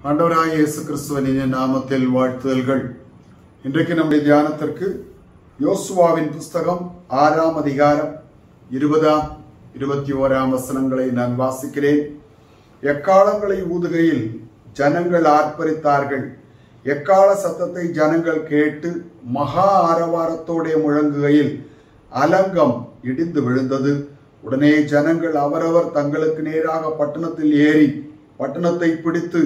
ஆண்டவராகிய இயேசு கிறிஸ்துவின் நாமத்தில் வாழ்த்துதல்கள். இன்றைக்கு நம்முடைய தியானத்திற்கு யோசுவாவின் புஸ்தகம் 6ஆம் அதிகாரம் 20ஆம் 21ஆம் வசனங்களை நான் வாசிக்கிறேன். எக்காலங்களை ஊதுகையில் ஜனங்கள் ஆர்ப்பரித்தார்கள். எக்கால சத்தத்தை ஜனங்கள் கேட்டு மகா ஆரவாரத்தோടെ முழங்குகையில் அலங்கம் இடிந்து விழுந்தது. உடனே ஜனங்கள் அவரவர் தங்களுக்கு நேராக பட்டணத்தில் ஏறி பட்டணத்தை பிடித்து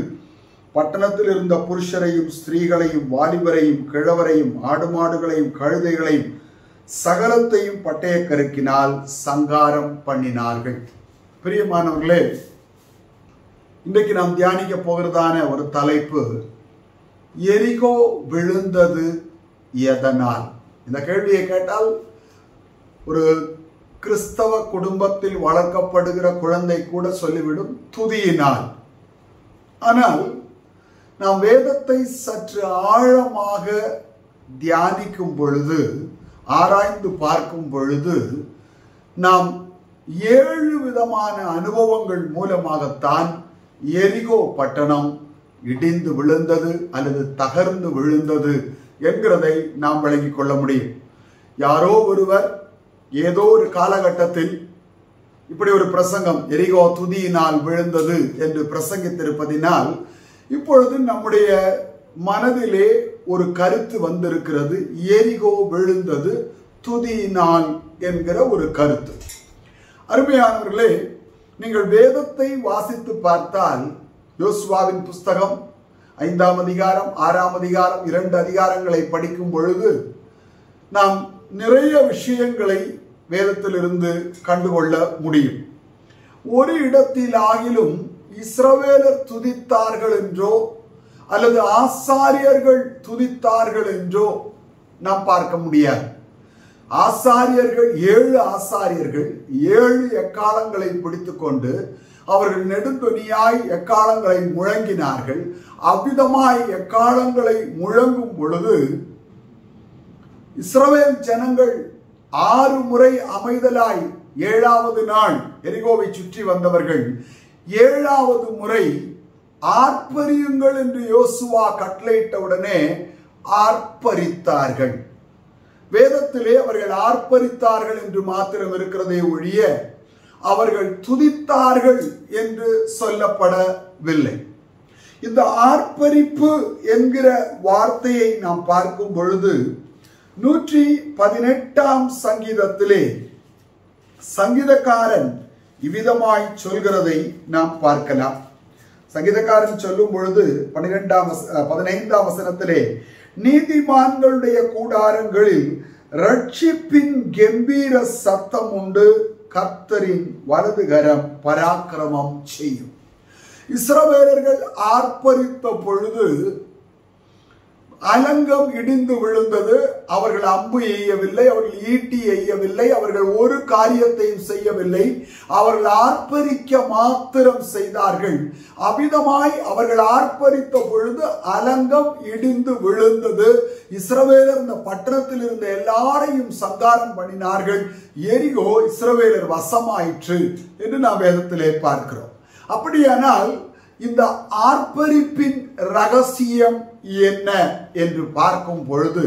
பட்டணத்தில் இருந்த புருஷரையும் ஸ்திரீகளையும் வாலிபரையும் கிழவரையும் ஆடு மாடுகளையும் கழுதைகளையும் சகலத்தையும் பட்டயக்கருக்கினால் சங்காரம் பண்ணினார்கள். பிரியமானவர்களே, இன்றைக்கு நாம் தியானிக்க போகிறதான ஒரு தலைப்பு எரிகோ விழுந்தது எதனால்? இந்த கேள்வியை கேட்டால் ஒரு கிறிஸ்தவ குடும்பத்தில் வளர்க்கப்படுகிற குழந்தை கூட சொல்லிவிடும், துதியினால். ஆனால் நாம் வேதத்தை சற்று ஆழமாக தியானிக்கும் பொழுது, ஆராய்ந்து பார்க்கும் பொழுது, நாம் 7 விதமான அனுபவங்கள் மூலமாகத்தான் எரிகோ பட்டணம் இடிந்து விழுந்தது அல்லது தகர்ந்து விழுந்தது என்கிறதை நாம் விளங்கிக் கொள்ள முடியும். யாரோ ஒருவர் ஏதோ ஒரு காலகட்டத்தில் இப்படி ஒரு பிரசங்கம், எரிகோ துதியினால் விழுந்தது என்று பிரசங்கித்திருப்பதினால் இப்பொழுது நம்முடைய மனதிலே ஒரு கருத்து வந்திருக்கிறது, எரிகோ விழுந்தது துதியினால் என்கிற ஒரு கருத்து. அருமையானவர்களே, நீங்கள் வேதத்தை வாசித்து பார்த்தால் யோசுவாவின் புஸ்தகம் 5ஆம் அதிகாரம் 6ஆம் அதிகாரம் 2 அதிகாரங்களை படிக்கும் பொழுது நாம் நிறைய விஷயங்களை வேதத்திலிருந்து கண்டுகொள்ள முடியும். ஒரு இடத்தில் ஆகிலும் இஸ்ரவேலர் துதித்தார்கள் என்றோ அல்லது ஆசாரியர்கள் துதித்தார்கள் என்றோ நாம் பார்க்க முடியாது. ஆசாரியர்கள் 7 ஆசாரியர்கள் 7 எக்காலங்களை பிடித்துக்கொண்டு அவர்கள் நெடுந்தொனியாய் எக்காலங்களை முழங்கினார்கள். அவ்விதமாய் எக்காலங்களை முழங்கும் பொழுது இஸ்ரவேல் ஜனங்கள் 6 முறை அமைதலாய் 7வது நாள் எரிகோவை சுற்றி வந்தவர்கள் 7வது முறை ஆர்ப்பரியுங்கள் என்று யோசுவா கட்டளையிட்டவுடனே ஆர்ப்பரித்தார்கள். வேதத்திலே அவர்கள் ஆர்ப்பரித்தார்கள் என்று மாத்திரம் இருக்கிறதே ஒழிய அவர்கள் துதித்தார்கள் என்று சொல்லப்படவில்லை. இந்த ஆர்ப்பரிப்பு என்கிற வார்த்தையை நாம் பார்க்கும் பொழுது 118ஆம் சங்கீதத்திலே சங்கீதக்காரன் இவ்விதமாய் சொல்கிறதை நாம் பார்க்கலாம். சங்கீதக்காரன் சொல்லும் பொழுது 15ஆம் வசனத்திலே, நீதிமான்களுடைய கூடாரங்களில் ரட்சிப்பின் கம்பீர சத்தம் உண்டு, கர்த்தரின் வலதுகரம் பராக்கிரமம் செய்யும். இஸ்ரவேலர்கள் ஆர்ப்பரித்த பொழுது அலங்கம் இடிந்து விழுந்தது. அவர்கள் அம்பு எய்யவில்லை, அவர்கள் ஈட்டி எய்யவில்லை, அவர்கள் ஒரு காரியத்தையும் செய்யவில்லை. அவர்கள் ஆர்ப்பரிக்க மாத்திரம் செய்தார்கள். அவ்விதமாய் அவர்கள் ஆர்ப்பரித்த பொழுது அலங்கம் இடிந்து விழுந்தது. இஸ்ரவேலர் இந்த பட்டணத்தில் இருந்த எல்லாரையும் சங்காரம் பண்ணினார்கள். எரிகோ இஸ்ரவேலர் வசமாயிற்று என்று நாம் வேதத்திலே பார்க்கிறோம். அப்படியானால் இந்த ஆர்ப்பரிப்பின் ரகசியம் என்ன என்று பார்க்கும் பொழுது,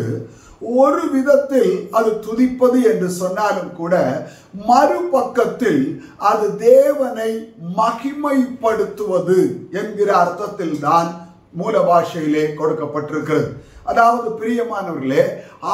ஒரு விதத்தில் அது துதிப்பது என்று சொன்னாலும் கூட மறுபக்கத்தில் அது தேவனை மகிமைப்படுத்துவது என்கிற அர்த்தத்தில் தான் மூல பாஷையிலே கொடுக்கப்பட்டிருக்கிறது. அதாவது பிரியமானவர்களே,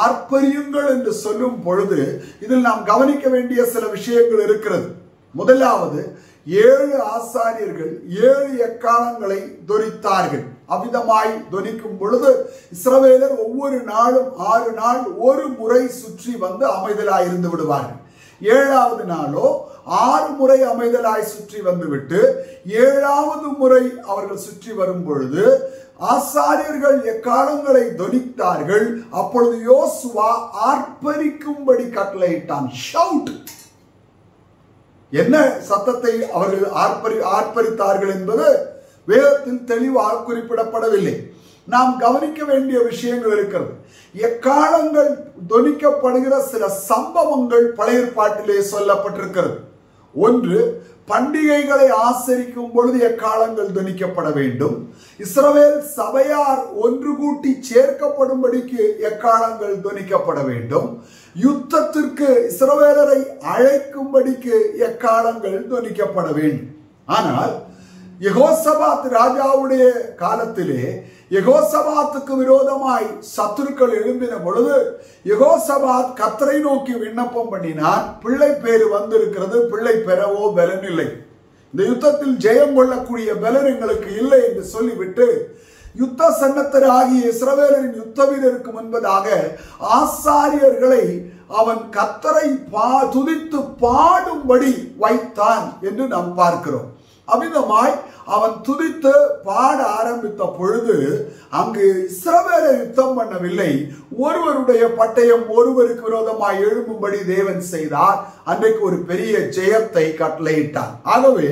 ஆர்ப்பரியுங்கள் என்று சொல்லும் பொழுது இதில் நாம் கவனிக்க வேண்டிய சில விஷயங்கள் இருக்கிறது. முதலாவது, 7 ஆசாரியர்கள் 7 எக்காலங்களை தொனித்தார்கள். அவ்விதமாய் தொனிக்கும் பொழுது இஸ்ரவேலர் ஒவ்வொரு நாளும் 6 நாள் ஒரு முறை சுற்றி வந்து அமைதலாய் இருந்து விடுவார்கள். 7வது நாளோ 6 முறை அமைதலாய் சுற்றி வந்துவிட்டு 7வது முறை அவர்கள் சுற்றி வரும் பொழுது ஆசாரியர்கள் எக்காலங்களை தொனித்தார்கள். அப்பொழுது யோசுவா ஆர்ப்பரிக்கும்படி கட்டளையிட்டான். ஷவுட். என்ன சத்தத்தை அவர்கள் ஆர்ப்பரித்தார்கள் என்பது வேதத்தில் தெளிவாக குறிப்பிடப்படவில்லை. நாம் கவனிக்க வேண்டிய விஷயங்கள் இருக்கிறது. எக்காலங்கள் தொனிக்கப்படுகிற சில சம்பவங்கள் பழைய ஏற்பாட்டிலே சொல்லப்பட்டிருக்கிறது. ஒன்று, பண்டிகைகளை ஆசரிக்கும் பொழுது எக்காலங்கள் துணிக்கப்பட வேண்டும். இஸ்ரவேல் சபையார் ஒன்று கூட்டி சேர்க்கப்படும்படிக்கு எக்காலங்கள் துணிக்கப்பட வேண்டும். யுத்தத்திற்கு இஸ்ரவேலரை அழைக்கும்படிக்கு எக்காலங்கள் துணிக்கப்பட வேண்டும். ஆனால் யெகோசபாத் ராஜாவுடைய காலத்திலே யெகோசபாத்துக்கு விரோதமாய் சத்துருக்கள் எழும்பின பொழுது யெகோசபாத் கர்த்தரை நோக்கி விண்ணப்பம் பண்ணினான். பிள்ளை பேரு வந்திருக்கிறது, பிள்ளை பெறவோ பலன் இல்லை, இந்த யுத்தத்தில் ஜெயம் கொள்ளக்கூடிய பலன் எங்களுக்கு இல்லை என்று சொல்லிவிட்டு யுத்த சன்னத்தராகிய இஸ்ரவேலரின் யுத்த வீரருக்கு முன்பதாக ஆசாரியர்களை அவன் கர்த்தரை துதித்து பாடும்படி வைத்தான் என்று நாம் பார்க்கிறோம். அமிதமாய் அவன் துதித்து பாட ஆரம்பித்த பொழுது அங்கு இஸ்ரவேலர் யுத்தம் பண்ணவில்லை, ஒருவருடைய பட்டயம் ஒருவருக்கு விரோதமாய் எழும்பும்படி தேவன் செய்தார். அன்றைக்கு ஒரு பெரிய ஜெயத்தை கட்டளையிட்டார். ஆகவே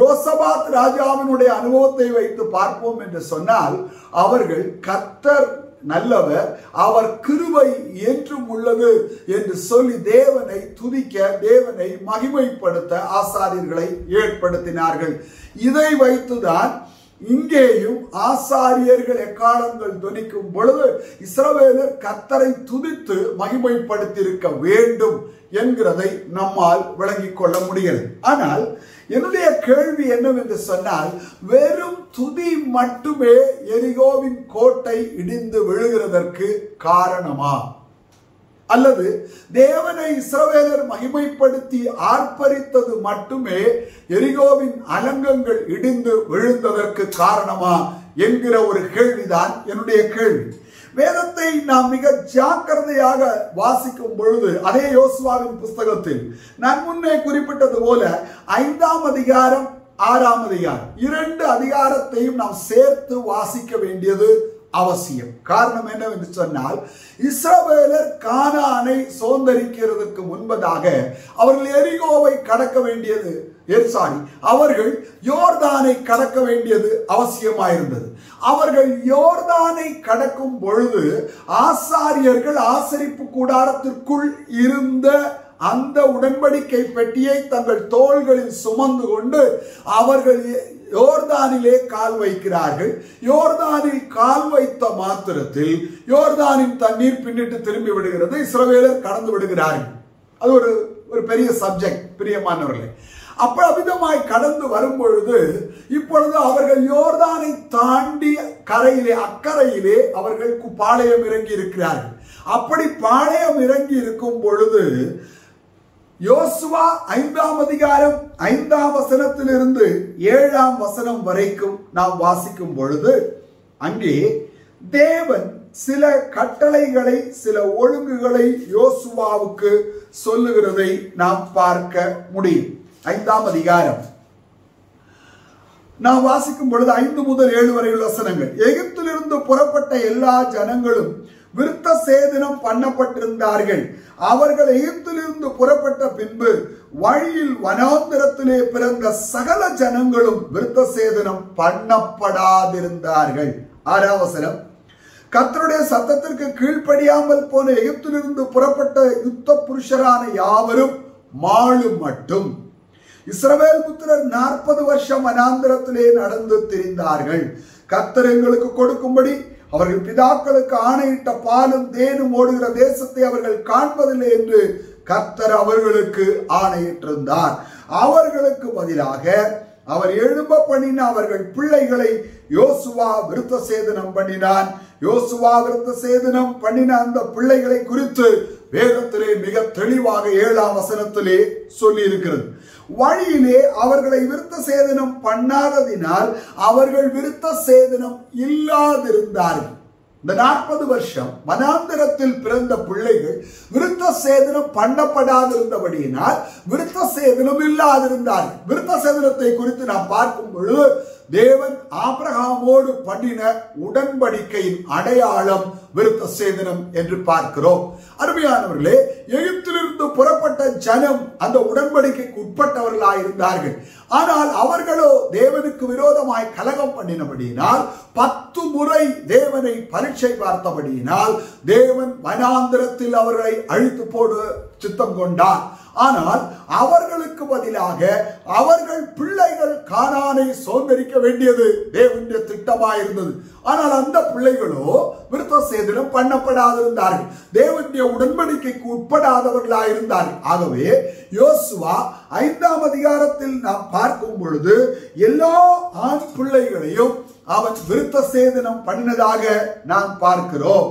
யோசபாத் ராஜாவினுடைய அனுபவத்தை வைத்து பார்ப்போம் என்று சொன்னால், அவர்கள் கர்த்தர் நல்லவர், அவர் கிருபை என்றும் உள்ளது என்று சொல்லி தேவனை துதிக்க, தேவனை மகிமைப்படுத்த ஆசாரியர்களை ஏற்படுத்தினார்கள். இதை வைத்துதான் இங்கேயும் ஆசாரியர்கள் எக்காலங்கள் துணிக்கும் பொழுது இஸ்ரவேலர் கர்த்தரை துதித்து மகிமைப்படுத்தியிருக்க வேண்டும் என்கிறதை நம்மால் விளங்கிக் கொள்ள முடிகிறது. ஆனால் என்னுடைய கேள்வி என்னவென்று சொன்னால், வெறும் துதி மட்டுமே எரிகோவின் கோட்டை இடிந்து விழுகிறதற்கு காரணமா? அல்லது தேவனை இஸ்ரவேலர் மகிமைப்படுத்தி ஆர்ப்பரித்தது மட்டுமே எரிகோவின் அலங்கங்கள் இடிந்து விழுந்ததற்கு காரணமா என்கிற ஒரு கேள்விதான் என்னுடைய கேள்வி. வேதத்தை நாம் மிக ஜாக்கிரதையாக வாசிக்கும் பொழுது அதே யோசுவாவின் புஸ்தகத்தில் நான் முன்னே குறிப்பிட்டது போல 5ஆம் அதிகாரம் 6ஆம் அதிகாரம் 2 அதிகாரத்தையும் நாம் சேர்த்து வாசிக்க வேண்டியது அவசியம். காரணம் என்னவென்று சொன்னால், இஸ்ரவேலர் கானானை சுதந்தரிக்கிறதுக்கு முன்பதாக அவர்கள் எரிகோவை கடக்க வேண்டியது, அவர்கள் யோர்தானை கடக்க வேண்டியது அவசியமாயிருந்தது. அவர்கள் யோர்தானை கடக்கும் பொழுது ஆசாரியர்கள் ஆசரிப்பு கூடாரத்திற்குள் இருந்த அந்த உடன்படிக்கை பெட்டியை தங்கள் தோள்களில் சுமந்து கொண்டு அவர்கள் யோர்தானிலே கால் வைக்கிறார்கள். யோர்தானில் கால் வைத்த மாத்திரத்தில் யோர்தானின் தண்ணீர் பின்னிட்டு திரும்பி விடுகிறது, இஸ்ரவேலர் கடந்து விடுகிறார்கள். அது ஒரு பெரிய சப்ஜெக்ட் பிரியமானவர்களே. அவ்விதமாய் கடந்து வரும் பொழுது இப்பொழுது அவர்கள் யோர்தானை தாண்டி கரையிலே அக்கறையிலே அவர்கள் பாளையம் இறங்கி இருக்கிறார்கள். அப்படி பாளையம் இறங்கி இருக்கும் பொழுது யோசுவா 5ஆம் அதிகாரம் 5ஆம் வசனத்திலிருந்து 7ஆம் வசனம் வரைக்கும் நாம் வாசிக்கும் பொழுது அங்கே தேவன் சில கட்டளைகளை, சில ஒழுங்குகளை யோசுவாவுக்கு சொல்லுகிறதை நாம் பார்க்க முடியும். 5ஆம் அதிகாரம் நாம் வாசிக்கும் பொழுது 5 முதல் 7 வரை உள்ள வசனங்கள். எகிப்திலிருந்து புறப்பட்ட எல்லா ஜனங்களும் விருத்த சேதனம் பண்ணப்பட்டிருந்தார்கள். அவர்கள் எகிப்திலிருந்து புறப்பட்ட பின்பு வழியில் வனாந்திரத்திலே பிறந்த சகல ஜனங்களும் விருத்த சேதனம் பண்ணப்படாதிருந்தார்கள். 6ஆம் வசனம். கர்த்தருடைய சத்தத்திற்கு கீழ்ப்படியாமல் போன எகிப்திலிருந்து புறப்பட்ட யுத்த புருஷரான யாவரும் மாளும் மட்டும் இஸ்ரவேல் புத்திரர் 40 வருஷம் வனாந்திரத்திலே நடந்து திரிந்தார்கள். கர்த்தர் எங்களுக்கு கொடுக்கும்படி அவர்கள் பிதாக்களுக்கு ஆணையிட்ட பாலும் தேனும் ஓடுகிற தேசத்தை அவர்கள் காண்பதில்லை என்று கர்த்தர் அவர்களுக்கு ஆணையிட்டிருந்தார். அவர்களுக்கு பதிலாக அவர் எழும்ப பண்ணின அவர்கள் பிள்ளைகளை யோசுவா விருத்த சேதனம் பண்ணினான். யோசுவா விருத்த சேதனம் பண்ணின அந்த பிள்ளைகளை குறித்து வேதத்திலே மிக தெளிவாக 7ஆம் வசனத்திலே சொல்லி இருக்கிறது. வழியிலே அவர்களை விருத்த சேதனம் பண்ணாததினால் அவர்கள் விருத்த சேதனம் இல்லாதிருந்தார்கள். இந்த 40 வருஷம் வனாந்திரத்தில் பிறந்த பிள்ளைகள் விருத்த சேதனம் பண்ணப்படாதிருந்தபடியினால் விருத்த சேதனம் இல்லாதிருந்தார்கள். விருத்த சேதனத்தை குறித்து நாம் பார்க்கும் பொழுது தேவன் ஆபிரகாமோடு பண்ணின உடன்படிக்கையின் அடையாளம் விருத்த சேதனம் என்று பார்க்கிறோம். அருமையானவர்களே, எகிப்திலிருந்து புறப்பட்ட ஜனம் அந்த உடன்படிக்கைக்கு உட்பட்டவர்களாயிருந்தார்கள். ஆனால் அவர்களோ தேவனுக்கு விரோதமாய் கலகம் பண்ணினபடியினால் 10 முறை தேவனை பரீட்சை பார்த்தபடியினால் தேவன் வனாந்திரத்தில் அவர்களை அழித்து போட சித்தம் கொண்டார். ஆனால் அவர்களுக்கு பதிலாக அவர்கள் பிள்ளைகள் கானானை சுதந்தரிக்க வேண்டியது தேவனுடைய திட்டமாயிருந்தது. ஆனால் அந்த பிள்ளைகளோ விருத்த சேதனம் பண்ணப்படாதிருந்தார்கள், தேவனுடைய உடன்படிக்கைக்கு உட்படாதவர்களாயிருந்தார்கள். ஆகவே யோசுவா 5ஆம் அதிகாரத்தில் நாம் பார்க்கும் பொழுது எல்லா ஆண் பிள்ளைகளையும் அவன் விருத்த சேதனம் பண்ணினதாக நாம் பார்க்கிறோம்.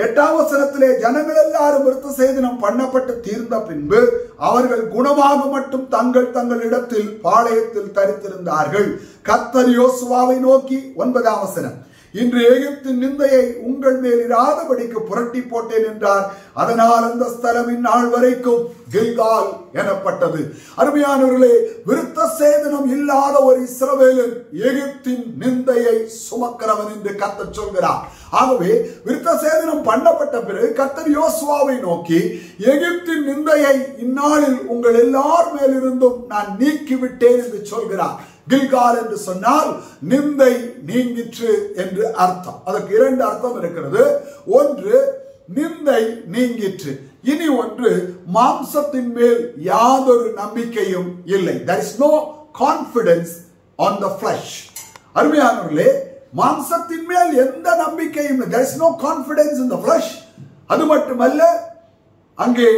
8ஆம் வசனத்திலே ஜனங்கள் எல்லாரும் விருத்த சேதனம் பண்ணப்பட்டு தீர்ந்த பின்பு அவர்கள் குணமாக மட்டும் தங்கள் இடத்தில் பாளையத்தில் தரித்திருந்தார்கள். கர்த்தர் யோசுவாவை நோக்கி 9ஆம் வசனம், இன்று எகிப்தின் நிந்தையை உங்கள் மேல் இராதபடிக்கு புரட்டி போட்டேன் என்றார். அதனால் அந்த ஸ்தலம் இந்நாள் வரைக்கும் கில்கால் எனப்பட்டது. அருமையானவர்களே, விருத்த சேதனம் இல்லாத ஒரு இஸ்ரவேலன் எகிப்தின் நிந்தையை சுமக்கிறவன் என்று கர்த்தர் சொல்கிறார். ஆகவே விருத்த சேதனம் பண்ணப்பட்ட பிறகு கர்த்தர் யோசுவாவை நோக்கி, எகிப்தின் நிந்தையை இந்நாளில் உங்கள் எல்லார் மேலிருந்தும் நான் நீக்கிவிட்டேன் என்று சொல்கிறார். கில்கால் என்று சொன்னால் நிந்தை நீங்கிற்று என்று அர்த்தம். அதற்கு 2 அர்த்தம் இருக்கிறது. ஒன்று, நிந்தை நீங்கிற்று. இனி ஒன்று, மாம்சத்தின் மேல் யாதொரு நம்பிக்கையும் இல்லை. There is no confidence on the flesh. அருமையானவர்களே, மாம்சத்தின் மேல் எந்த நம்பிக்கையும் இல்லை. There is no confidence in the flesh. அது மட்டுமல்ல, அங்கே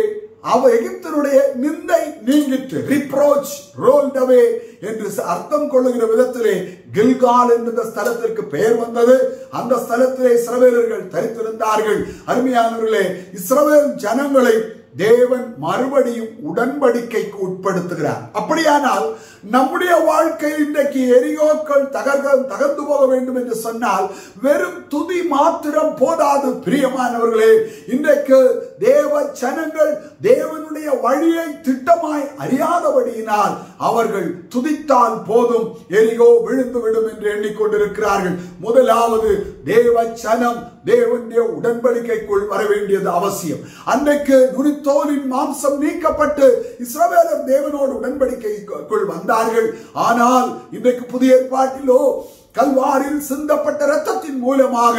எகிப்தினுடைய நிந்தை நீங்கிற்று. reproach rolled away என்று அர்த்தம் கொள்ளுகிற விதத்திலே கில்கால் என்ற ஸ்தலத்திற்கு பெயர் வந்தது. அந்த ஸ்தலத்திலே இஸ்ரவேலர்கள் தரித்திருந்தார்கள். அருமையானவர்களே, இஸ்ரவேல் ஜனங்களை தேவன் மறுபடியும் உடன்படிக்கைக்கு உட்படுத்துகிறார். அப்படியானால் நம்முடைய வாழ்க்கை இன்றைக்கு எரியோக்கள் தகர்ந்து போக வேண்டும் என்று சொன்னால் வெறும் துதி மாத்திரம் போதாது. பிரியமானவர்களே, இன்றைக்கு தேவ ஜனங்கள் தேவனுடைய வழியை திட்டமாய் அறியாதபடியினால் அவர்கள் துதித்தால் போதும், எரிகோ விழுந்து விடும் என்று எண்ணிக்கொண்டிருக்கிறார்கள். முதலாவது, தேவ ஜனம் தேவனுடைய உடன்படிக்கைக்குள் வர வேண்டியது அவசியம். அன்றைக்கு நுனித்தோலின் மாம்சம் நீக்கப்பட்டு இஸ்ரவேலர் தேவனோடு உடன்படிக்கைக்குள் வந்தார்கள். ஆனால் இன்றைக்கு புதிய ஏற்பாட்டிலோ கல்வாரில் சிந்தப்பட்ட இரத்தத்தின் மூலமாக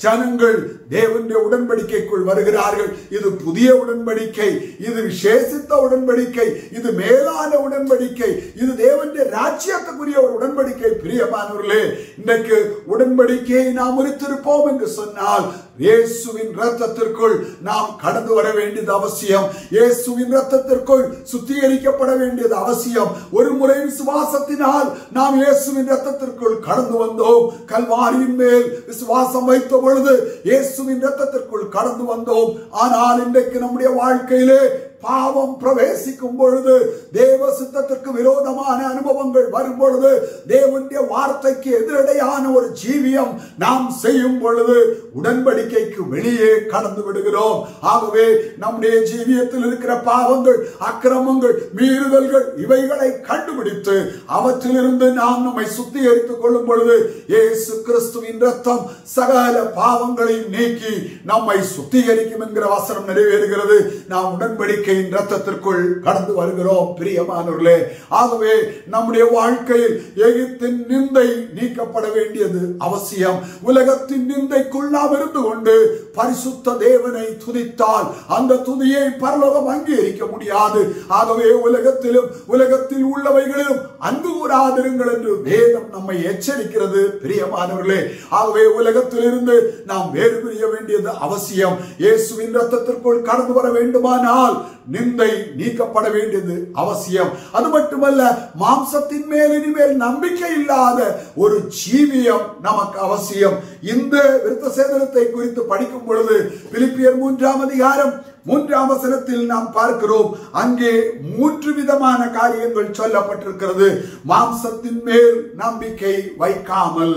ஜனங்கள் தேவனுடைய உடன்படிக்கைக்குள் வருகிறார்கள். இது புதிய உடன்படிக்கை, இது விசேஷித்த உடன்படிக்கை, இது மேலான உடன்படிக்கை, இது தேவனுடைய ராஜ்யத்துக்குரிய ஒரு உடன்படிக்கை. பிரியமானவர்களே, இன்றைக்கு உடன்படிக்கையை நாம் முறித்திருப்போம் என்று சொன்னால் இயேசுவின் இரத்தத்திற்குள் நாம் கடந்து வர வேண்டியது அவசியம். இயேசுவின் இரத்தத்திற்குள் சுத்திகரிக்கப்பட வேண்டியது அவசியம். ஒரு முறை விசுவாசத்தினால் நாம் இயேசுவின் இரத்தத்திற்குள் கடந்து வந்தோம். கல்வாரியின் மேல் விசுவாசம் வைத்த பொழுது இயேசுவின் இரத்தத்திற்குள் கடந்து வந்தோம். ஆனால் இன்றைக்கு நம்முடைய வாழ்க்கையிலே பாவம் பிரவேசிக்கும் பொழுது, தேவ சித்தத்திற்கு விரோதமான அனுபவங்கள் வரும் பொழுது, தேவனுடைய வார்த்தைக்கு எதிரடையான ஒரு ஜீவியம் நாம் செய்யும் பொழுது உடன்படிக்கைக்கு வெளியே கடந்து விடுகிறோம். ஆகவே நம்முடைய ஜீவியத்தில் இருக்கிற பாவங்கள், அக்கிரமங்கள், மீறுதல்கள் இவைகளை கண்டுபிடித்து அவற்றிலிருந்து நாம் நம்மை சுத்திகரித்துக் கொள்ளும் பொழுது இயேசு கிறிஸ்துவின் இரத்தம் சகல பாவங்களையும் நீக்கி நம்மை சுத்திகரிக்கும் என்கிற வசனம் நிறைவேறுகிறது. நாம் உடன்படிக்கை இரத்தத்திற்குள் கடந்து வருகிறோம். பிரியமானவர்களே, ஆகவே நம்முடைய வாழ்க்கையில் எகிப்தின் நிந்தை நீக்கப்பட வேண்டியது அவசியம். உலகத்தின் நிந்தைக்குள் நாம் இருந்து கொண்டு பரிசுத்த தேவனை துதித்தால் அந்த துதியை பரலோகம் அங்கீகரிக்க முடியாது. ஆகவே உலகத்தில் உள்ளவைகளிலும் அன்பு கூறாதிருங்கள் என்று வேதம் நம்மை எச்சரிக்கிறது. பிரியமானவர்களே, ஆகவே உலகத்திலிருந்து நாம் வேறு பிரிய வேண்டியது அவசியம். இயேசுவின் இரத்தத்திற்குள் கடந்து வர வேண்டுமானால் நிந்தை நீக்கப்பட வேண்டியது அவசியம். அது மட்டுமல்ல, மாம்சத்தின் மேல் இனிமேல் நம்பிக்கை இல்லாத ஒரு ஜீவியம் நமக்கு அவசியம். இந்த விருத்த சேதனத்தை குறித்து படிக்கும் பொழுது பிலிப்பியர் 3ஆம் அதிகாரம் 3ஆம் வசனத்தில் நாம் பார்க்கிறோம். அங்கே 3 விதமான காரியங்கள் சொல்லப்பட்டிருக்கிறது. மாம்சத்தின் மேல் நம்பிக்கை வைக்காமல்,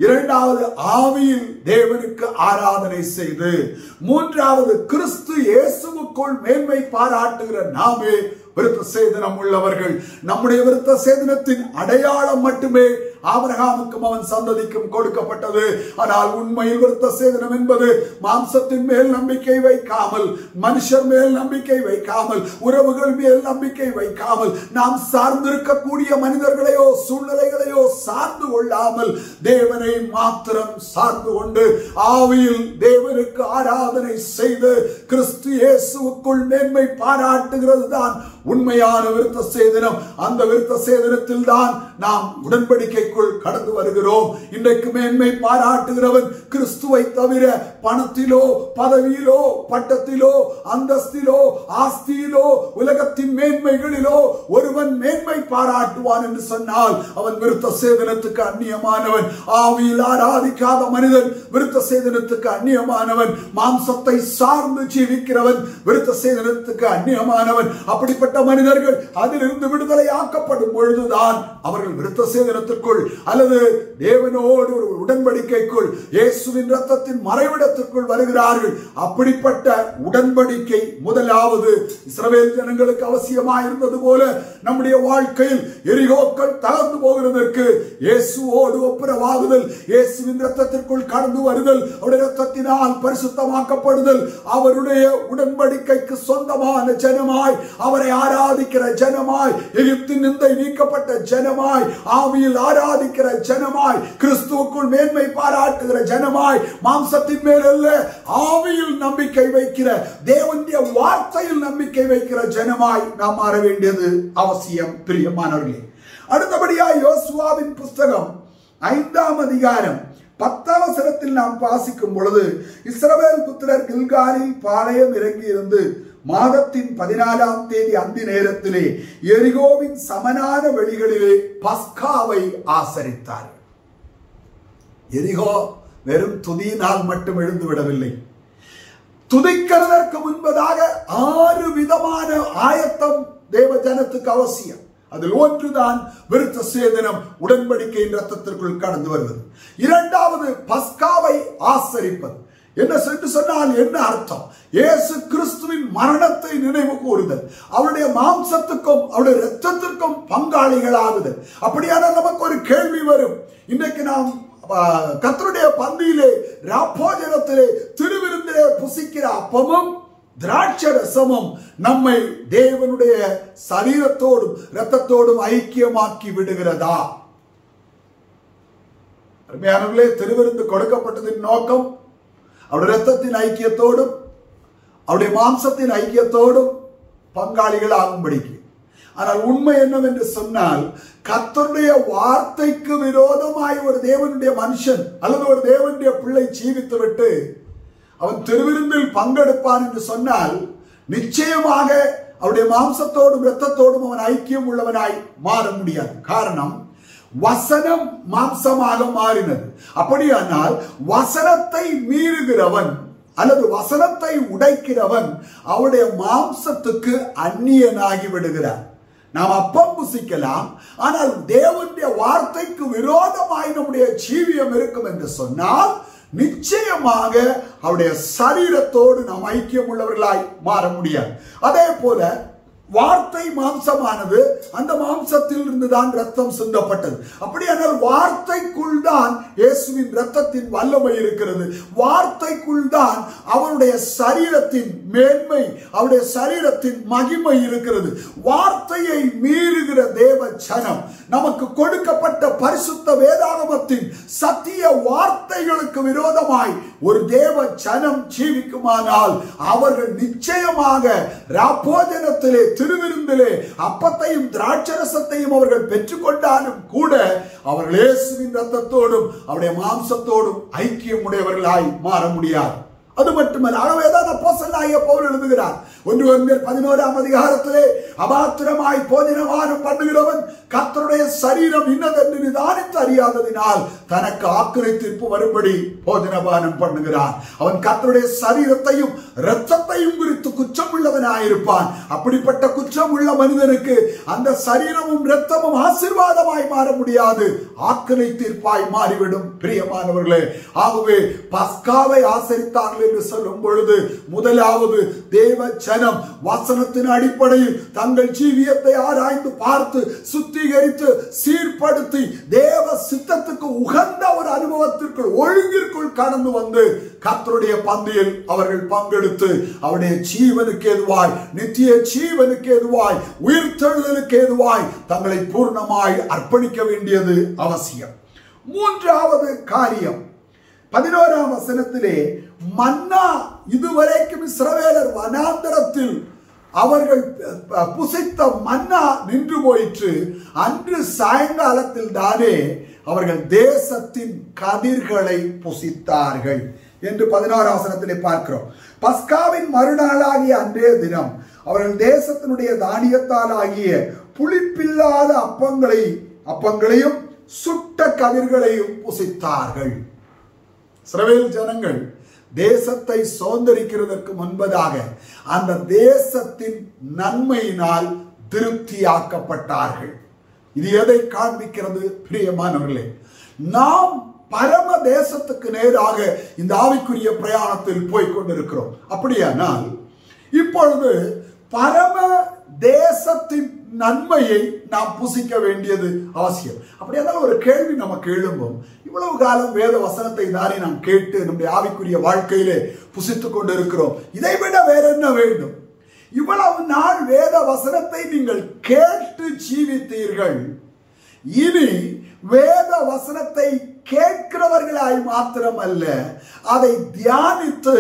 இரண்டாவது ஆவியில் தேவனுக்கு ஆராதனை செய்து, மூன்றாவது கிறிஸ்து இயேசுவுக்குள் மேன்மை பாராட்டுகிற நாமே விருத்த சேதனம் உள்ளவர்கள். நம்முடைய விருத்த சேதனத்தின் அடையாளம் மட்டுமே ஆபிரகாமுக்கும் அவன் சந்ததிக்கும் கொடுக்கப்பட்டது. ஆனால் உண்மையில் விருத்த சேதனம் என்பது மாம்சத்தின் மேல் நம்பிக்கை வைக்காமல், மனுஷர் மேல் நம்பிக்கை வைக்காமல், உறவுகள் மேல் நம்பிக்கை வைக்காமல், நாம் சார்ந்திருக்கக்கூடிய மனிதர்களையோ சூழ்நிலைகளையோ சார்ந்து கொள்ளாமல் தேவனை மாத்திரம் சார்ந்து கொண்டு ஆவியில் தேவனுக்கு ஆராதனை செய்து கிறிஸ்து இயேசுவுக்குள் மேன்மை பாராட்டுகிறது தான் உண்மையான விருத்த சேதனம். அந்த விருத்த சேதனத்தில் தான் நாம் உடன்படிக்கைக்குள் கடந்து வருகிறோம். இன்றைக்கு மேன்மை பாராட்டுகிறவன் கிறிஸ்துவை தவிர பணத்திலோ பதவியிலோ பட்டத்திலோ அந்தஸ்திலோ ஆஸ்தியிலோ உலகத்தின் மேன்மைகளிலோ ஒருவன் மேன்மை பாராட்டுவான் என்று சொன்னால் அவன் விருத்த சேதனத்துக்கு அந்நியமானவன். ஆவியில் ஆராதிக்காத மனிதன் விருத்த சேதனத்துக்கு அந்நியமானவன். மாம்சத்தை சார்ந்து ஜீவிக்கிறவன் விருத்த சேதனத்துக்கு அந்நியமானவன். அப்படிப்பட்ட மனிதர்கள் அதிலிருந்து விடுதலை ஆக்கப்படும் பொழுதுதான் அவர்கள் விருத்த சேதனத்திற்குள் அல்லது தேவனோடு ஒரு உடன்படிக்கைக்குள் இயேசுவின் இரத்தத்தின் மறைவிடத்திற்குள் வருகிறார்கள். அப்படிப்பட்ட உடன்படிக்கை முதலாவது இஸ்ரவேல் ஜனங்களுக்கு அவசியமாயிருந்தது போல நம்முடைய வாழ்க்கையில் எரிகோக்கள் தகர்ந்து போகிறதற்கு இயேசுவோடு ஒப்புரவாகுதல், இயேசுவின் இரத்தத்திற்குள் கடந்து வருதல், அவருடைய இரத்தத்தினால் பரிசுத்தமாக்கப்படுதல், அவருடைய உடன்படிக்கைக்கு சொந்தமான ஜனமாய், அவரை ஆராதிக்கிற ஜனமாய், எகிப்தின் நிந்தை நீக்கப்பட்ட ஜனமாய், ஆவியில் ஆராதிக்கிற ஜனமாய், கிறிஸ்துவுக்குள் மேன்மை பாராட்டுகிற ஜனமாய், மாம்சத்தின் மேல் அல்ல ஆவியில் நம்பிக்கை வைக்கிற, தேவனுடைய வார்த்தையில் நம்பிக்கை வைக்கிற ஜனமாய் நாம் மாற வேண்டியது அவசியம். பிரியமானவர்களே, அடுத்தபடியாய் யோசுவாவின் புஸ்தகம் 5ஆம் அதிகாரம் 10ஆம் வசனத்தில் நாம் வாசிக்கும் பொழுது, இஸ்ரவேல் புத்திரர் கில்காலில் பாளையம் இறங்கி இருந்து மாதத்தின் 14ஆம் தேதி அந்தி நேரத்திலே எரிகோவின் சமனான வெளிகளிலே பஸ்காவை ஆசரித்தார். எரிகோ வெறும் துதியினால் மட்டும் எழுந்து விடவில்லை. துதிக்கிறதற்கு முன்பதாக 6 விதமான ஆயத்தம் தேவ ஜனத்துக்கு அவசியம். அதில் ஒன்றுதான் விருத்த சேதனம், உடன்படிக்கையின் இரத்தத்திற்குள் கடந்து வருவது. இரண்டாவது பஸ்காவை ஆசரிப்பது. என்ன சொன்னால் என்ன அர்த்தம்? இயேசு கிறிஸ்துவின் மரணத்தை நினைவு கூறுதல், அவருடைய மாம்சத்துக்கும் அவருடைய இரத்தத்திற்கும் பங்காளிகளாகுதல். அப்படியான நமக்கு ஒரு கேள்வி வரும். இன்றைக்கு நாம் கர்த்தருடைய பந்தியிலே ராப்போஜனத்திலே திருவிருந்திலே புசிக்கிற அப்பமும் திராட்சரசமும் நம்மை தேவனுடைய சரீரத்தோடும் இரத்தத்தோடும் ஐக்கியமாக்கி விடுகிறதா? அருமையானவர்களே, திருவிருந்து கொடுக்கப்பட்டதின் நோக்கம் அவருடைய இரத்தத்தின் ஐக்கியத்தோடும் அவருடைய மாம்சத்தின் ஐக்கியத்தோடும் பங்காளிகள் ஆகும்படிக்கு. ஆனால் உண்மை என்னவென்று சொன்னால், கர்த்தருடைய வார்த்தைக்கு விரோதமாய் ஒரு தேவனுடைய மனுஷன் அல்லது ஒரு தேவனுடைய பிள்ளை ஜீவித்து விட்டு அவன் திருவிருந்தில் பங்கெடுப்பான் என்று சொன்னால் நிச்சயமாக அவருடைய மாம்சத்தோடும் இரத்தத்தோடும் அவன் ஐக்கியம் உள்ளவனாய் மாற முடியாது. காரணம், வசனம் மாம்சமாக மாறினது. அப்படியானால் வசனத்தை மீறுகிறவன் அல்லது வசனத்தை உடைக்கிறவன் அவருடைய மாம்சத்துக்கு அந்நியனாகி விடுகிறார். நாம் அப்பம் புசிக்கலாம், ஆனால் தேவனுடைய வார்த்தைக்கு விரோதமாய் நம்முடைய ஜீவியம் இருக்கும் என்று சொன்னால் நிச்சயமாக அவருடைய சரீரத்தோடு நாம் ஐக்கியம் உள்ளவர்களாய் மாற முடியாது. அதே போல வார்த்தை மாம்சமானது, அந்த மாம்சத்தில் இருந்துதான் ரத்தம் சிந்தப்பட்டது. அப்படியானால் வார்த்தைக்குள் தான் இயேசுவின் ரத்தத்தின் வல்லமை இருக்கிறது. வார்த்தைக்குள் தான் அவருடைய சரீரத்தின் மேன்மை, அவருடைய சரீரத்தின் மகிமை இருக்கிறது. வார்த்தையை மீறுகிற தேவ ஜனம், நமக்கு கொடுக்கப்பட்ட பரிசுத்த வேதாகமத்தின் சத்திய வார்த்தைகளுக்கு விரோதமாய் ஒரு தேவ ஜனம் ஜீவிக்குமானால் அவர்கள் நிச்சயமாக ராப்போஜனத்திலே திருவிருந்திலே அப்பத்தையும் திராட்சரசத்தையும் அவர்கள் பெற்றுக்கொண்டாலும் கூட அவர்கள் இயேசுவின் இரத்தத்தோடும் அவருடைய மாம்சத்தோடும் ஐக்கியம் உடையவர்களாய் மாற முடியாது. அது மட்டுமல்ல, ஆகவேதான் அப்போஸ்தலனாகிய பவுல் எழுதுகிறார் 1 கொரிந்தியர் 11ஆம் அதிகாரத்திலே, அபாத்திரமாய் போஜனபானம் பண்ணுகிறவன் கர்த்தருடைய சரீரம் இன்னதென்று நிதானித்து அறியாததினால் தனக்கு ஆக்கினை தீர்ப்பு வரும்படி போஜனபானம் பண்ணுகிறான். அவன் கர்த்தருடைய சரீரத்தையும் இரத்தத்தையும் குறித்து குற்றம் உள்ளவனாயிருப்பான். அப்படிப்பட்ட குற்றம் உள்ள மனிதனுக்கு அந்த சரீரமும் இரத்தமும் ஆசீர்வாதமாய் மாற முடியாது, ஆக்கினை தீர்ப்பாய் மாறிவிடும். பிரியமானவர்களே, ஆகவே பஸ்காவை ஆசரித்தார்கள் என்று சொல்லும் பொழுது முதலாவது தேவ ஜனம் வசனத்தின் அடிப்படையில் தங்கள் ஜீவியத்தை ஆராய்ந்து பார்த்து சுத்திகரித்து சீர்படுத்தி தேவ சித்தத்துக்கு உகந்த ஒரு அனுபவத்திற்குள் ஒழுங்கிற்குள் கடந்து வந்து கர்த்தருடைய பந்தியில் அவர்கள் பங்கெடுத்து அவருடைய ஜீவனுக்கு ஏதுவாய் நித்திய ஜீவனுக்கு ஏதுவாய் உயிர்த்தெழுதலுக்கு ஏதுவாய் தங்களை பூர்ணமாய் அர்ப்பணிக்க வேண்டியது அவசியம். மூன்றாவது காரியம் 11ஆம் வசனத்திலே மன்னா இதுவரைக்கும் இஸ்ரவேலர் வனாந்தரத்தில் அவர்கள் புசித்த மன்னா நின்று போயிற்று. அன்று சாயங்காலத்தில் தானே அவர்கள் தேசத்தின் கதிர்களை புசித்தார்கள் என்று 11ஆம் வசனத்திலே பார்க்கிறோம். பஸ்காவின் மறுநாளாகிய அன்றைய தினம் அவர்கள் தேசத்தினுடைய தானியத்தால் ஆகிய புளிப்பில்லாத அப்பங்களையும் சுட்ட கதிர்களையும் புசித்தார்கள். இஸ்ரவேல் ஜனங்கள் தேசத்தை சுதந்தரிக்கிறதற்கு முன்பதாக அந்த தேசத்தின் நன்மையினால் திருப்தியாக்கப்பட்டார்கள். இது எதை காண்பிக்கிறது பிரியமானவர்களே? நாம் பரம தேசத்துக்கு நேராக இந்த ஆவிக்குரிய பிரயாணத்தில் போய்கொண்டிருக்கிறோம். அப்படியானால் இப்பொழுது பரம தேசத்தின் நன்மையை நாம் புசிக்க வேண்டியது அவசியம். அப்படியானால் ஒரு கேள்வி நமக்கு எழும்பும், இவ்வளவு காலம் வேத வசனத்தை தானே நாம் கேட்டு நம்முடைய ஆவிக்குரிய வாழ்க்கையிலே புசித்துக் கொண்டு இருக்கிறோம், இதைவிட வேற என்ன வேண்டும்? இவ்வளவு நாள் வேத வசனத்தை நீங்கள் கேட்டு ஜீவித்தீர்கள், இனி வேத வசனத்தை கேட்கிறவர்களாய் மாத்திரமல்ல, அதை தியானித்து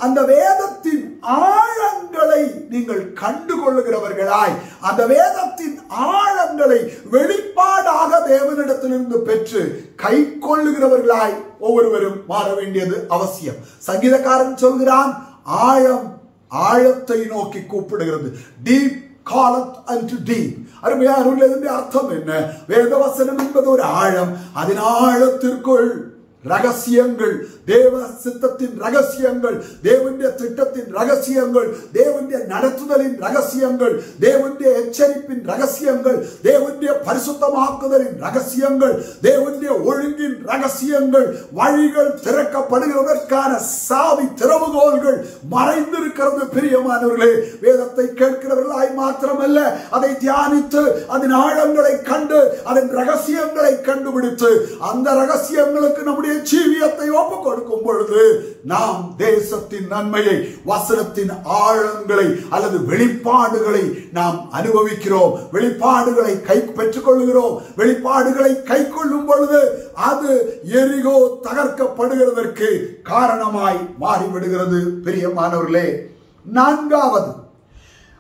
அந்த வேதத்தின் ஆழங்களை நீங்கள் கண்டுகொள்ளுகிறவர்களாய், அந்த வேதத்தின் ஆழங்களை வெளிப்பாடாக தேவனிடத்திலிருந்து பெற்று கை கொள்ளுகிறவர்களாய் ஒவ்வொருவரும் மாற வேண்டியது அவசியம். சங்கீதக்காரன் சொல்கிறான், ஆழம் ஆழத்தை நோக்கி கூப்பிடுகிறது. Deep calleth unto deep. அருமையானவர்களே, அர்த்தம் என்ன? வேதவசனம் என்பது ஒரு ஆழம். அதன் ஆழத்திற்குள் ரகசியங்கள், தேவ சித்தத்தின் ரகசியங்கள், தேவனுடைய திட்டத்தின் ரகசியங்கள், தேவனுடைய நடத்துதலின் ரகசியங்கள், தேவனுடைய எச்சரிப்பின் ரகசியங்கள், தேவனுடைய பரிசுத்தமாக்குதலின் ரகசியங்கள், தேவனுடைய ஒழுங்கின் ரகசியங்கள், வழிகள் திறக்கப்படுகிறதற்கான சாவி திறவுகோல்கள் மறைந்திருக்கிறது. பிரியமானவர்களே, வேதத்தை கேட்கிறவர்களாய் மாத்திரமல்ல, அதை தியானித்து அதன் ஆழங்களை கண்டு அதன் ரகசியங்களை கண்டுபிடித்து அந்த ரகசியங்களுக்கு நம்முடைய ஜீவியத்தை ஒப்புக் கொடுக்கும் பொழுது நாம் தேசத்தின் நன்மையை, வசனத்தின் ஆழங்களை அல்லது வெளிப்பாடுகளை நாம் அனுபவிக்கிறோம். வெளிப்பாடுகளை பெற்றுக் கொள்கிறோம். வெளிப்பாடுகளை கை கொள்ளும் பொழுது அது எரிகோ தகர்க்கப்படுகிறதற்கு காரணமாய் மாறிவிடுகிறது. பிரியமானவர்களே, நான்காவது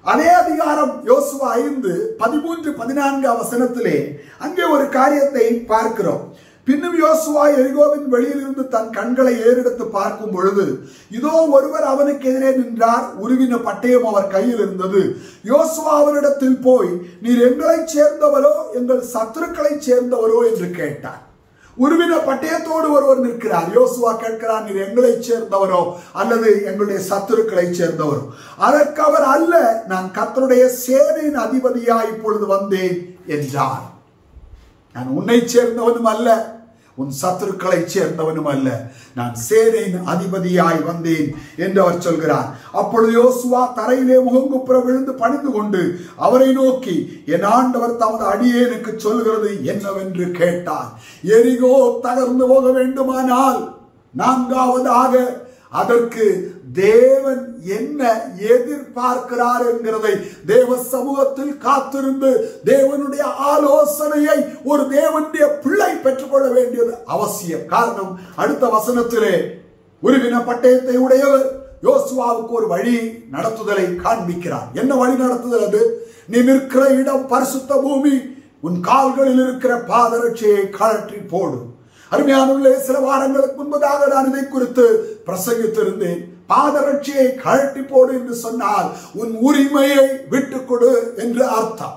அதே அதிகாரம் யோசுவா 5:13-14 வசனத்திலே அங்கே ஒரு காரியத்தை பார்க்கிறோம். பின்னும் யோசுவா எரிகோவின் வெளியிலிருந்து தன் கண்களை ஏறெடுத்து பார்க்கும் பொழுது இதோ ஒருவர் அவனுக்கு எதிரே நின்றார். உருவின பட்டயம் அவர் கையில் இருந்தது. யோசுவா அவரிடத்தில் போய், நீர் எங்களைச் சேர்ந்தவரோ எங்கள் சத்துருக்களை சேர்ந்தவரோ என்று கேட்டார். உருவின பட்டயத்தோடு ஒருவர் நிற்கிறார். யோசுவா கேட்கிறார், நீர் எங்களைச் சேர்ந்தவரோ அல்லது எங்களுடைய சத்துருக்களை சேர்ந்தவரோ? அதற்கு அவர், அல்ல, நான் கர்த்தருடைய சேனையின் அதிபதியாய் இப்பொழுது வந்தேன் என்றார். நான் உன்னை சேர்ந்தவனும் அல்ல, உன் சத்துருக்களை சேர்ந்தவனும் அல்ல, நான் சேனையின் அதிபதியாய் வந்தேன் என்று அவர் சொல்கிறார். அப்பொழுது யோசுவா தரையிலே முகங்குப்புற விழுந்து பணிந்து கொண்டு அவரை நோக்கி, என் ஆண்டவர் தமது அடியேனுக்கு சொல்கிறது என்னவென்று கேட்டார். எரிகோ தகர்ந்து போக வேண்டுமானால் நான்காவதாக அதற்கு தேவன் என்ன எதிர்பார்க்கிறார் என்கிறதை தேவ சமூகத்தில் காத்திருந்து தேவனுடைய ஆலோசனையை ஒரு தேவனுடைய பிள்ளை பெற்றுக்கொள்ள வேண்டியது அவசியம். காரணம், அடுத்த வசனத்திலே உருவின பட்டயத்தை உடையவர் யோசுவாவுக்கு ஒரு வழி நடத்துதலை காண்பிக்கிறார். என்ன வழி நடத்துதல் அது? நீ நிற்கிற இடம் பரிசுத்த பூமி, உன் கால்களில் இருக்கிற பாதரட்சியை கழற்றி போடு. அருமையானவர்களே, சில வாரங்களுக்கு முன்பதாக நான் இதை குறித்து பிரசங்கித்திருந்தேன். பாதரட்சியை கழட்டி போடு என்று சொன்னால் உன் உரிமையை விட்டுக் கொடு என்று அர்த்தம்.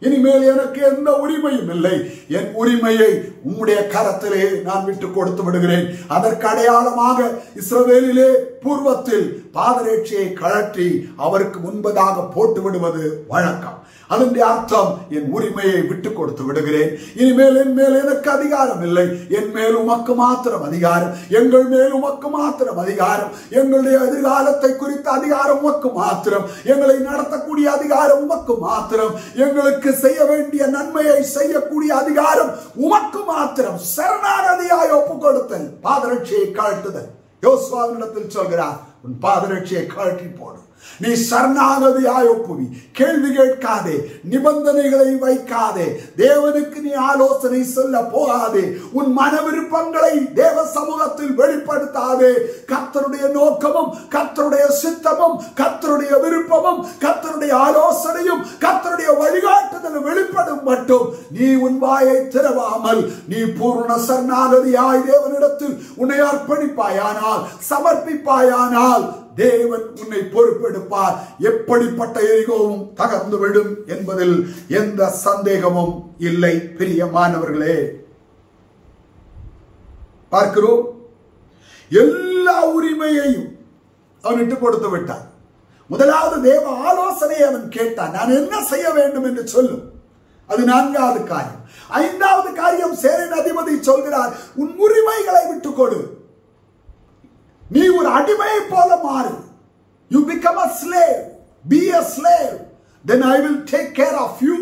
இனிமேல் எனக்கு எந்த உரிமையும் இல்லை, என் உரிமையை உம்முடைய கரத்திலே நான் விட்டு கொடுத்து விடுகிறேன். அதற்கு அடையாளமாக இஸ்ரவேலிலே பூர்வத்தில் பாதரட்சியை கழற்றி அவருக்கு முன்பதாக போட்டு விடுவது வழக்கம். அதனுடைய அர்த்தம் என் உரிமையை விட்டு கொடுத்து விடுகிறேன். இனிமேல் என் மேல் எனக்கு அதிகாரம் இல்லை. என் மேல் உமக்கு மாத்திரம் அதிகாரம். எங்கள் மேல் உமக்கு மாத்திரம் அதிகாரம். எங்களுடைய எதிர்காலத்தை குறித்த அதிகாரம் உமக்கு மாத்திரம். எங்களை நடத்தக்கூடிய அதிகாரம் உமக்கு மாத்திரம். எங்களுக்கு செய்ய வேண்டிய நன்மையை செய்யக்கூடிய அதிகாரம் உமக்கு மாத்திரம். சரணாகதியாய் ஒப்பு கொடுத்தல், பாதரட்சியை கழட்டுதல். யோசுவாவினிடத்தில் சொல்கிறார், உன் பாதரட்சியை கழற்றி போடு. நீ சரணாகதியாய் ஒப்புவி. கேள்வி கேட்காதே, நிபந்தனைகளை வைக்காதே, தேவனுக்கு நீ ஆலோசனை சொல்ல போகாதே, உன் மன விருப்பங்களை தேவ சமூகத்தில் வெளிப்படுத்தாதே. கர்த்தருடைய நோக்கமும் கர்த்தருடைய சித்தமும் கர்த்தருடைய விருப்பமும் கர்த்தருடைய ஆலோசனையும் கர்த்தருடைய வழிகாட்டுதலும் வெளிப்படும் மட்டும் நீ உன் வாயை திறவாமல் நீ பூர்ண சரணாகதியாய் தேவனிடத்தில் உன்னை அர்ப்பணிப்பாயானால், சமர்ப்பிப்பாயானால் தேவன் உன்னை பொறுப்பெடுப்பார். எப்படிப்பட்ட எரிகோவும் தகர்ந்து விடும் என்பதில் எந்த சந்தேகமும் இல்லை. பிரியமானவர்களே, பார்க்கிறோம், எல்லா உரிமையையும் அவன் விட்டு கொடுத்து விட்டான். முதலாவது தேவ ஆலோசனை அவன் கேட்டான். நான் என்ன செய்ய வேண்டும் என்று சொல்லும். அது 4வது காரியம். 5வது காரியம், சேரின் அதிபதி சொல்கிறார், உன் உரிமைகளை விட்டு கொடு. நீ ஒரு அடிமையை போல மாறு. You become a slave. Be a slave. Then I will take care of you.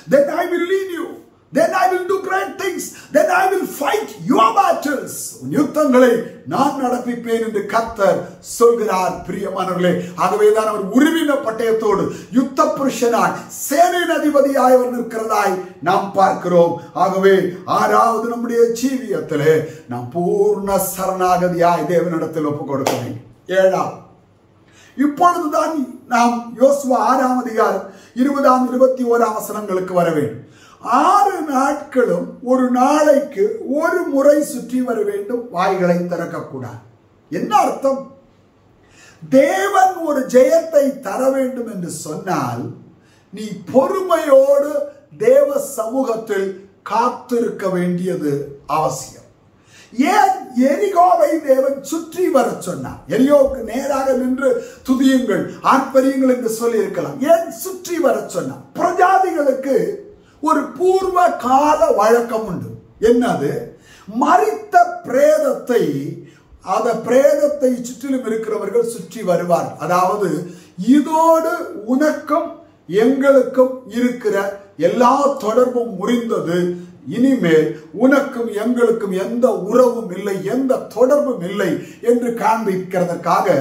Then I will lead you. Then I will do great things. Then I will fight your battles. யுத்தங்களை நான் நடப்பிப்பேன் என்று கர்த்தர் சொல்கிறார். பிரியமானவர்களே, ஆகவேதான் அவர் உருவின பட்டயத்தோடு யுத்த புருஷனாய் சேனையின் அதிபதியாய் அவர் நிற்கிறதாய் நாம் பார்க்கிறோம். ஆகவே 6வது நம்முடைய ஜீவியத்திலே நாம் பூர்ண சரணாகதியாய் தேவனிடத்தில் ஒப்புக் கொடுக்க வேண்டும். 7வது, இப்பொழுதுதான் நாம் யோசுவா 6ஆம் அதிகாரம் 20 21 வசனங்களுக்கு வர வேண்டும். 6 நாட்களும் ஒரு நாளைக்கு ஒரு முறை சுற்றி வர வேண்டும், வாய்களை திறக்கக்கூடாது. என்ன அர்த்தம்? தேவன் ஒரு ஜெயத்தை தர வேண்டும் என்று சொன்னால் நீ பொறுமையோடு தேவ சமூகத்தில் காத்திருக்க வேண்டியது அவசியம். ஏன் எரிகோவை தேவன் சுற்றி வர சொன்னார்? எரிகோவுக்கு நேராக நின்று துதியுங்கள், ஆர்ப்பரியுங்கள் என்று சொல்லி இருக்கலாம். ஏன் சுற்றி வர சொன்னார்? பிரஜாதிகளுக்கு ஒரு பூர்வ கால வழக்கம் உண்டு. என்னது? மரித்த பிரேதத்தை, அந்த பிரேதத்தை சுற்றிலும் இருக்கிறவர்கள் சுற்றி வருவார். அதாவது இதோடு உனக்கும் எங்களுக்கும் இருக்கிற எல்லா தொடர்பும் முறிந்தது, இனிமேல் உனக்கும் எங்களுக்கும் எந்த உறவும் இல்லை, எந்த தொடர்பும் இல்லை என்று காண்பிக்கிறதற்காக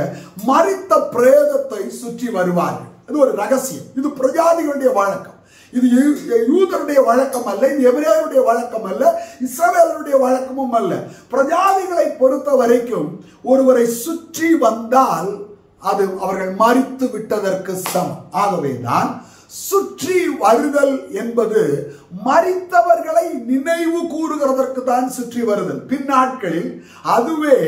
மரித்த பிரேதத்தை சுற்றி வருவார்கள். இது ஒரு ரகசியம். இது பிரஜாதிகளுடைய வழக்கம். இது யூதருடைய வழக்கம் அல்ல, இது எபிரேயருடைய வழக்கம் அல்ல, இஸ்ரவேலருடைய வழக்கமும் அல்ல. பிரஜாதிகளை பொறுத்த வரைக்கும் ஒருவரை சுற்றி வந்தால் அது அவர்கள் மரித்து விட்டதற்கு சமம். ஆகவேதான் சுற்றி வருதல் என்பது மரித்தவர்களை நினைவு கூறுகிறதற்கு தான் சுற்றி வருதல். பின்னாட்களில் அதுவே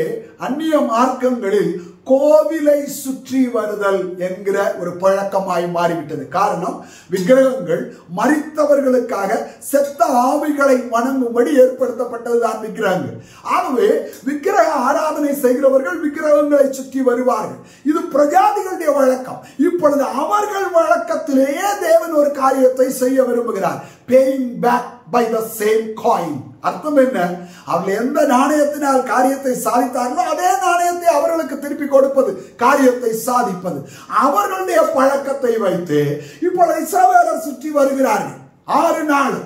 அந்நிய மார்க்கங்களில் கோவிலை சுற்றி வருதல் என்கிற ஒரு பழக்கமாய் மாறிவிட்டது. காரணம், விக்கிரகங்கள் மரித்தவர்களுக்காக செத்த ஆவிகளை வணங்கும்படி ஏற்படுத்தப்பட்டதுதான் விக்கிரகங்கள். ஆகவே விக்கிரக ஆராதனை செய்கிறவர்கள் விக்கிரகங்களை சுற்றி வருவார்கள். இது பிரஜாதிகளுடைய வழக்கம். இப்பொழுது அவர்கள் வழக்கத்திலேயே தேவன் ஒரு காரியத்தை செய்ய விரும்புகிறார். paying back by the same coin. அர்த்தம் என்ன? அவர்கள் எந்த நாணயத்தினால் காரியத்தை சாதித்தார்களோ அதே நாணயத்தை அவர்களுக்கு திருப்பி கொடுப்பது, காரியத்தை சாதிப்பது. அவர்களுடைய பழக்கத்தை வைத்து இப்பொழுது இஸ்ரவேலர் சுற்றி வருகிறார்கள். 6 நாள்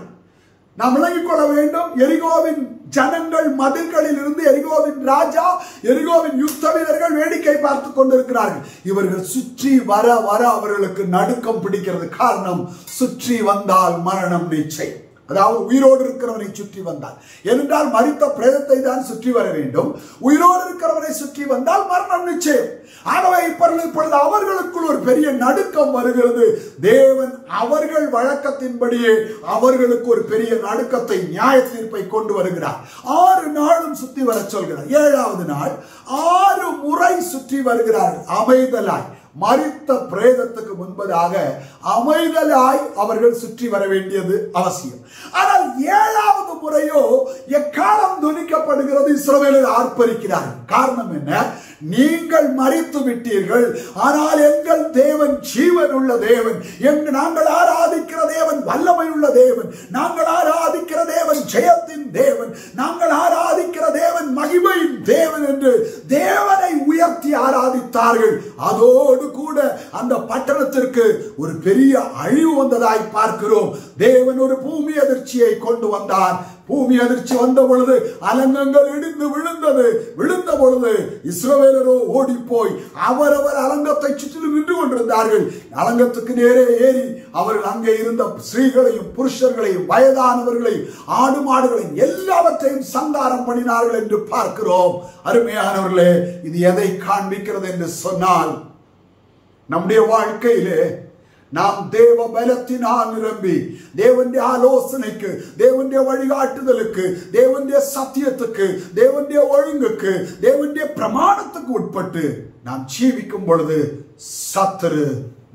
நாம் விளங்கிக் கொள்ள வேண்டும். எரிகோவின் ஜனங்கள் மதில்களில் இருந்து எரிகோவின் ராஜா, எரிகோவின் யுத்த வீரர்கள் வேடிக்கை பார்த்து கொண்டிருக்கிறார்கள். இவர்கள் சுற்றி வர வர அவர்களுக்கு நடுக்கம் பிடிக்கிறது. காரணம், சுற்றி வந்தால் மரணம் நிச்சயம். அதாவது உயிரோடு இருக்கிறவனை சுற்றி வந்தால், ஏனென்றால் மரித்த பிரேதத்தை தான் சுற்றி வர வேண்டும். உயிரோடு இருக்கிறவனை சுற்றி வந்தால் மரணம் நிச்சயம். ஆகவே இப்பொழுது அவர்களுக்குள் ஒரு பெரிய நடுக்கம் வருகிறது. தேவன் அவர்கள் வழக்கத்தின்படியே அவர்களுக்கு ஒரு பெரிய நடுக்கத்தை, நியாய தீர்ப்பை கொண்டு வருகிறார். 6 நாளும் சுற்றி வர சொல்கிறார். 7வது நாள் 6 முறை சுற்றி வருகிறார்கள். அமைதலாய் மரித்த பிரேதத்துக்கு முன்பதாக அமைதலாய் அவர்கள் சுற்றி வர வேண்டியது அவசியம். ஆனால் 7வது முறையோ எக்காலம் துணிக்கப்படுகிறது, இஸ்ரவேலர் ஆர்ப்பரிக்கிறார்கள். காரணம் என்ன? நீங்கள் மரித்து விட்டீர்கள், ஆனால் எங்கள் தேவன் ஜீவன் உள்ள தேவன், நாங்கள் ஆராதிக்கிற தேவன் வல்லமை உள்ள தேவன், நாங்கள் ஆராதிக்கிற தேவன் ஜெயத்தின் தேவன், நாங்கள் ஆராதிக்கிற தேவன் மகிமையின் தேவன் என்று தேவனை உயர்த்தி ஆராதித்தார்கள். அதோடு கூட அந்த பட்டணத்திற்கு ஒரு பெரிய அழிவு வந்ததாய் பார்க்கிறோம். தேவன் ஒரு பூமி அதிர்ச்சியை கொண்டு வந்தார். பூமி அதிர்ச்சி வந்த பொழுது அலங்கங்கள் இடிந்து விழுந்த பொழுது இஸ்ரவேலரோ ஓடி போய் அவரவர் அலங்கத்தை சுற்றி நின்று கொண்டிருந்தார்கள். அலங்கத்துக்கு நேரே ஏறி அவர்கள் அங்கே இருந்த ஸ்திரீகளையும் புருஷர்களையும் வயதானவர்களையும் ஆடு மாடுகளையும் எல்லாவற்றையும் சங்காரம் பண்ணினார்கள் என்று பார்க்கிறோம். அருமையானவர்களே, இது எதை காண்பிக்கிறது என்று சொன்னால், நம்முடைய வாழ்க்கையிலே நாம் தேவ பலத்தினால் நிரம்பி தேவனுடைய ஆலோசனைக்கு, தேவனுடைய வழிகாட்டுதலுக்கு, தேவனுடைய சத்தியத்துக்கு, தேவனுடைய ஒழுங்குக்கு, தேவனுடைய பிரமாணத்துக்கு உட்பட்டு நாம் ஜீவிக்கும் பொழுது சத்துரு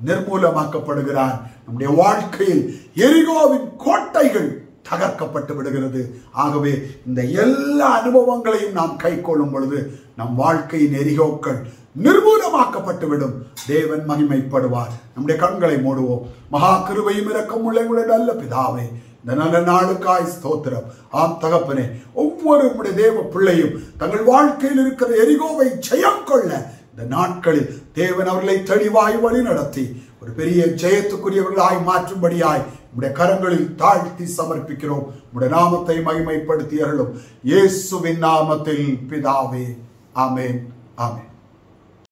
நிர்மூலமாக்கப்படுகிறான். நம்முடைய வாழ்க்கையில் எரிகோவின் கோட்டைகள் தகர்க்கப்பட்டு விடுகிறது. ஆகவே இந்த எல்லா அனுபவங்களையும் நாம் கை கொள்ளும் பொழுது நம் வாழ்க்கையின் எரிகோக்கள் நிர்மூலமாக்கப்பட்டுவிடும். தேவன் மகிமைப்படுவார். நம்முடைய கண்களை மூடுவோம். மகா கிருபையும் இரக்கம் உள்ள நல்ல பிதாவே, இந்த நல்ல நாளுக்காய் ஸ்தோத்திரம். ஆம் தகப்பனே, ஒவ்வொரு உம்முடைய தேவ பிள்ளையும் தங்கள் வாழ்க்கையில் இருக்கிற எரிகோவை ஜெயம் கொள்ள இந்த நாட்களில் தேவன் அவர்களை தெளிவாய் வழி நடத்தி ஒரு பெரிய ஜெயத்துக்குரியவர்களாய் மாற்றும்படியாய் உம்முடைய கரங்களில் தாழ்த்தி சமர்ப்பிக்கிறோம். உம்முடைய நாமத்தை மகிமைப்படுத்தி அருளும். இயேசுவின் நாமத்தில் பிதாவே, ஆமென், ஆமென்.